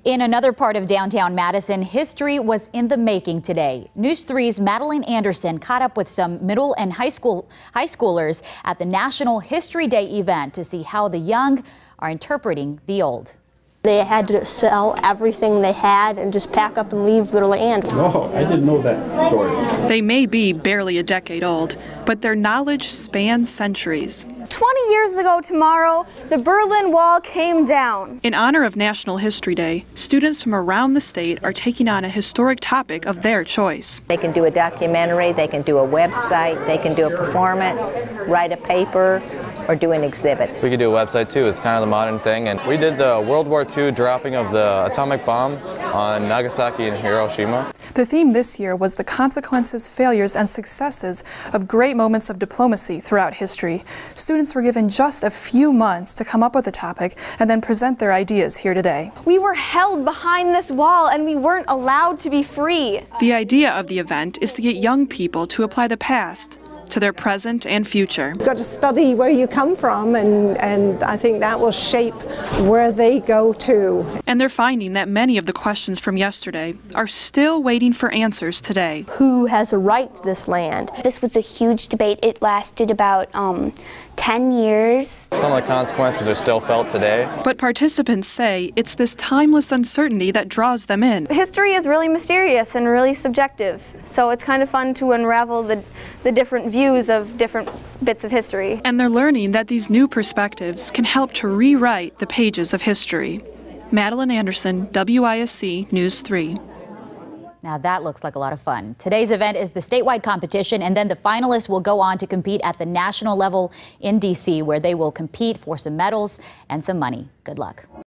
In another part of downtown Madison, history was in the making today. News 3's Madeline Anderson caught up with some middle and high schoolers at the National History Day event to see how the young are interpreting the old. They had to sell everything they had and just pack up and leave their land. No, I didn't know that story. They may be barely a decade old, but their knowledge spans centuries. 20 years ago tomorrow, the Berlin Wall came down. In honor of National History Day, students from around the state are taking on a historic topic of their choice. They can do a documentary, they can do a website, they can do a performance, write a paper, or do an exhibit. We could do a website too. It's kind of the modern thing. And we did the World War II dropping of the atomic bomb on Nagasaki and Hiroshima. The theme this year was the consequences, failures, and successes of great moments of diplomacy throughout history. Students were given just a few months to come up with a topic and then present their ideas here today. We were held behind this wall and we weren't allowed to be free. The idea of the event is to get young people to apply the past to their present and future. You've got to study where you come from, and I think that will shape where they go to. And they're finding that many of the questions from yesterday are still waiting for answers today. Who has a right to this land? This was a huge debate. It lasted about 10 years. Some of the consequences are still felt today. But participants say it's this timeless uncertainty that draws them in. History is really mysterious and really subjective, so it's kind of fun to unravel the different views of different bits of history. And they're learning that these new perspectives can help to rewrite the pages of history. Madeline Anderson, WISC News 3. Now that looks like a lot of fun. Today's event is the statewide competition, and then the finalists will go on to compete at the national level in D.C., where they will compete for some medals and some money. Good luck.